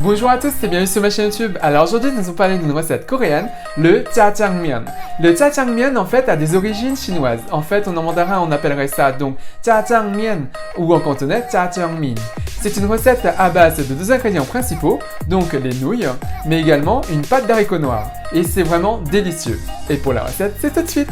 Bonjour à tous et bienvenue sur ma chaîne YouTube. Alors aujourd'hui nous allons parler d'une recette coréenne, le jjajangmyeon. Le jjajangmyeon en fait a des origines chinoises. En fait en mandarin on appellerait ça donc jjajangmyeon ou en cantonais jjajangmin. C'est une recette à base de deux ingrédients principaux, donc les nouilles, mais également une pâte d'haricots noirs. Et c'est vraiment délicieux. Et pour la recette, c'est tout de suite.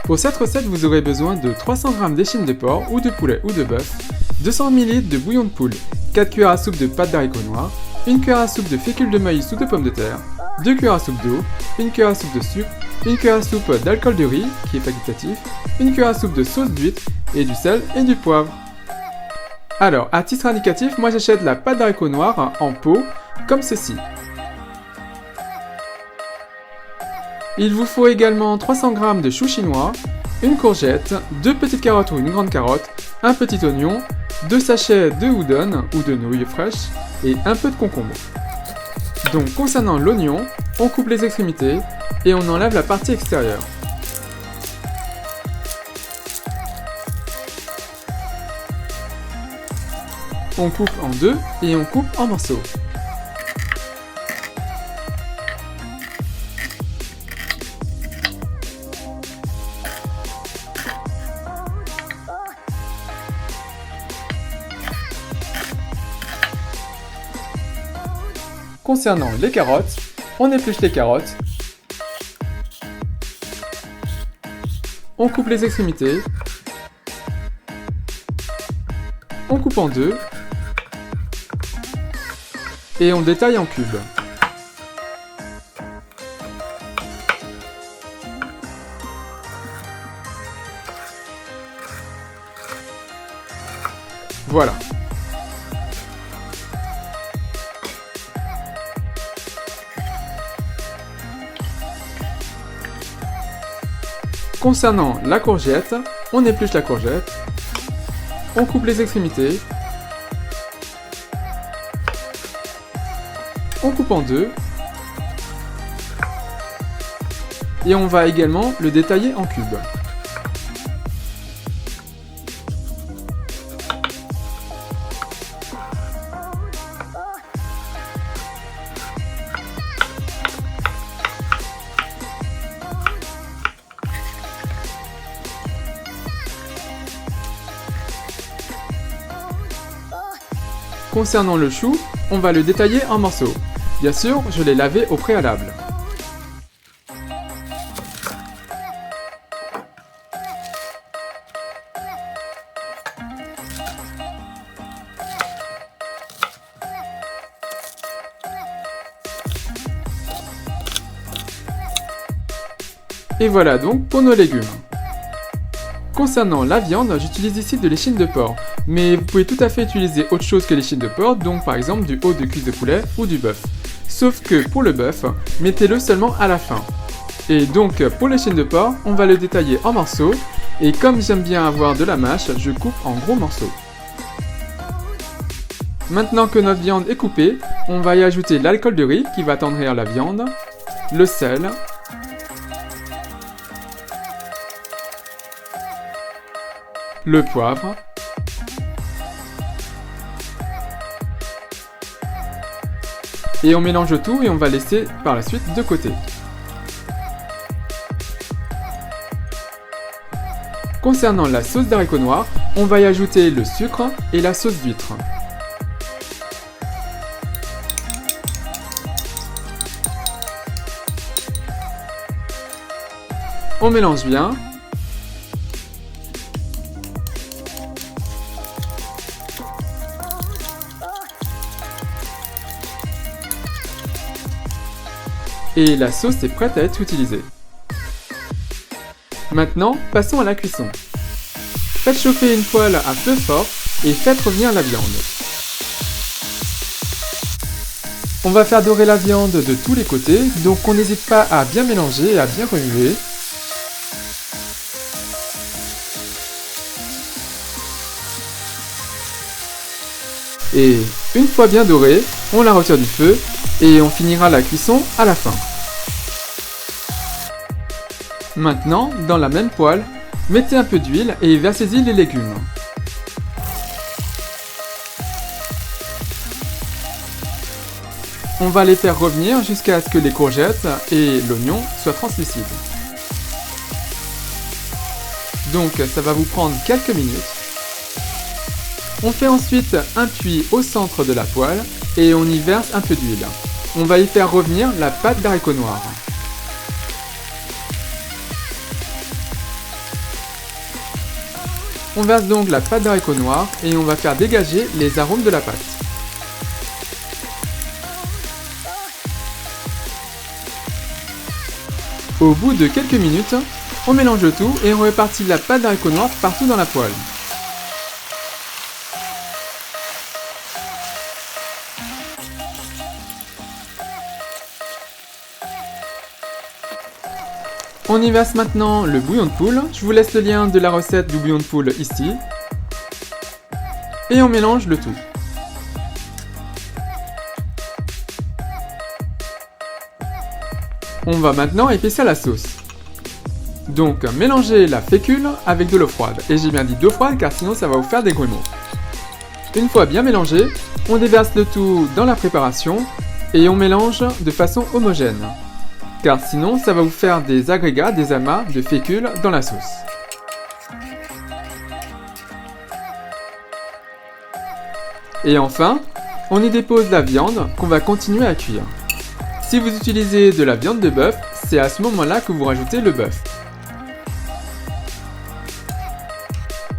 Pour cette recette, vous aurez besoin de 300 g d'échine de porc ou de poulet ou de bœuf, 200 ml de bouillon de poule, 4 cuillères à soupe de pâte d'haricots noirs, 1 cuillère à soupe de fécule de maïs ou de pommes de terre, 2 cuillères à soupe d'eau, 1 cuillère à soupe de sucre, 1 cuillère à soupe d'alcool de riz, qui est facultatif, 1 cuillère à soupe de sauce d'huître, et du sel et du poivre. Alors, à titre indicatif, moi j'achète la pâte d'haricots noirs en pot, comme ceci. Il vous faut également 300 g de choux chinois, une courgette, 2 petites carottes ou une grande carotte, un petit oignon, 2 sachets de udon ou de nouilles fraîches et un peu de concombre. Donc concernant l'oignon, on coupe les extrémités et on enlève la partie extérieure. On coupe en deux et on coupe en morceaux. Concernant les carottes, on épluche les carottes, on coupe les extrémités, on coupe en deux et on détaille en cubes. Voilà. Concernant la courgette, on épluche la courgette, on coupe les extrémités, on coupe en deux et on va également le détailler en cubes. Concernant le chou, on va le détailler en morceaux. Bien sûr, je l'ai lavé au préalable. Et voilà donc pour nos légumes. Concernant la viande, j'utilise ici de l'échine de porc, mais vous pouvez tout à fait utiliser autre chose que l'échine de porc, donc par exemple du haut de cuisse de poulet ou du bœuf. Sauf que pour le bœuf, mettez-le seulement à la fin. Et donc pour l'échine de porc, on va le détailler en morceaux, et comme j'aime bien avoir de la mâche, je coupe en gros morceaux. Maintenant que notre viande est coupée, on va y ajouter l'alcool de riz qui va attendrir la viande, le sel, le poivre, et on mélange tout et on va laisser par la suite de côté. Concernant la sauce d'haricots noirs, on va y ajouter le sucre et la sauce d'huître. On mélange bien. Et la sauce est prête à être utilisée. Maintenant, passons à la cuisson. Faites chauffer une poêle à feu fort et faites revenir la viande. On va faire dorer la viande de tous les côtés, donc on n'hésite pas à bien mélanger et à bien remuer. Et une fois bien dorée, on la retire du feu et on finira la cuisson à la fin. Maintenant, dans la même poêle, mettez un peu d'huile et versez-y les légumes. On va les faire revenir jusqu'à ce que les courgettes et l'oignon soient translucides. Donc ça va vous prendre quelques minutes. On fait ensuite un puits au centre de la poêle et on y verse un peu d'huile. On va y faire revenir la pâte d'haricots noirs. On verse donc la pâte d'haricots noirs et on va faire dégager les arômes de la pâte. Au bout de quelques minutes, on mélange le tout et on répartit la pâte d'haricots noirs partout dans la poêle. On y verse maintenant le bouillon de poule. Je vous laisse le lien de la recette du bouillon de poule ici. Et on mélange le tout. On va maintenant épaissir la sauce. Donc mélangez la fécule avec de l'eau froide. Et j'ai bien dit d'eau froide car sinon ça va vous faire des grumeaux. Une fois bien mélangé, on déverse le tout dans la préparation et on mélange de façon homogène. Car sinon ça va vous faire des agrégats, des amas de fécule dans la sauce. Et enfin, on y dépose la viande qu'on va continuer à cuire. Si vous utilisez de la viande de bœuf, c'est à ce moment-là que vous rajoutez le bœuf.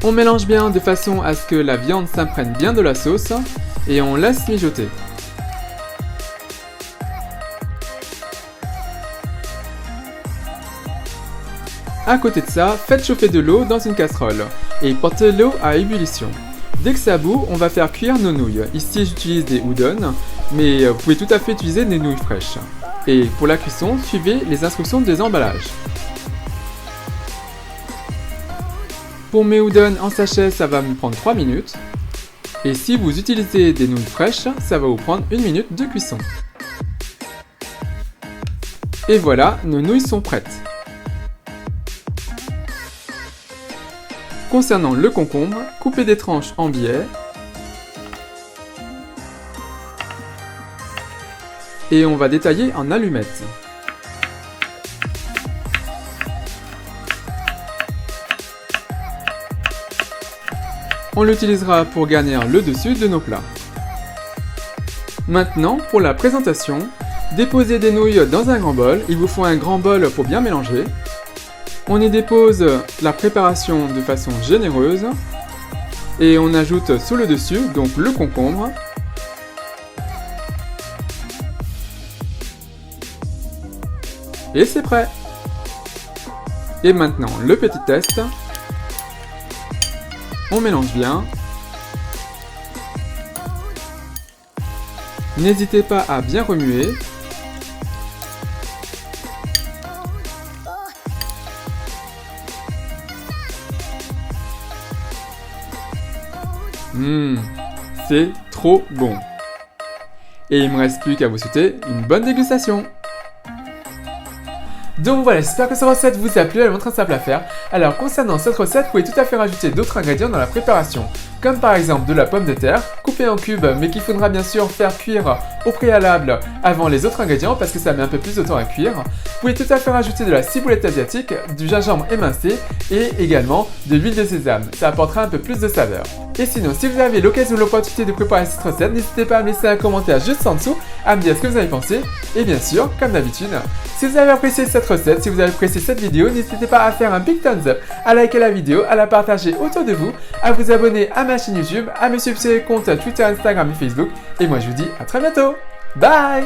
On mélange bien de façon à ce que la viande s'imprègne bien de la sauce et on laisse mijoter. À côté de ça, faites chauffer de l'eau dans une casserole et portez l'eau à ébullition. Dès que ça bout, on va faire cuire nos nouilles. Ici j'utilise des udon, mais vous pouvez tout à fait utiliser des nouilles fraîches. Et pour la cuisson, suivez les instructions des emballages. Pour mes udon en sachet, ça va me prendre 3 minutes. Et si vous utilisez des nouilles fraîches, ça va vous prendre 1 minute de cuisson. Et voilà, nos nouilles sont prêtes. Concernant le concombre, coupez des tranches en biais. Et on va détailler en allumettes. On l'utilisera pour garnir le dessus de nos plats. Maintenant, pour la présentation, déposez des nouilles dans un grand bol. Il vous faut un grand bol pour bien mélanger. On y dépose la préparation de façon généreuse et on ajoute sous le dessus donc le concombre. Et c'est prêt! Et maintenant le petit test. On mélange bien. N'hésitez pas à bien remuer. C'est trop bon. Et il me reste plus qu'à vous souhaiter une bonne dégustation. Donc voilà, j'espère que cette recette vous a plu, elle est très simple à faire. Alors concernant cette recette, vous pouvez tout à fait rajouter d'autres ingrédients dans la préparation, comme par exemple de la pomme de terre, coupée en cubes, mais qu'il faudra bien sûr faire cuire au préalable avant les autres ingrédients, parce que ça met un peu plus de temps à cuire. Vous pouvez tout à fait rajouter de la ciboulette asiatique, du gingembre émincé, et également de l'huile de sésame, ça apportera un peu plus de saveur. Et sinon, si vous avez l'occasion ou l'opportunité de préparer cette recette, n'hésitez pas à me laisser un commentaire juste en dessous, à me dire ce que vous avez pensé, et bien sûr, comme d'habitude, si vous avez apprécié cette recette, si vous avez apprécié cette vidéo, n'hésitez pas à faire un big thumbs up, à liker la vidéo, à la partager autour de vous, à vous abonner à ma chaîne YouTube, à me suivre sur les comptes Twitter, Instagram et Facebook. Et moi je vous dis à très bientôt. Bye!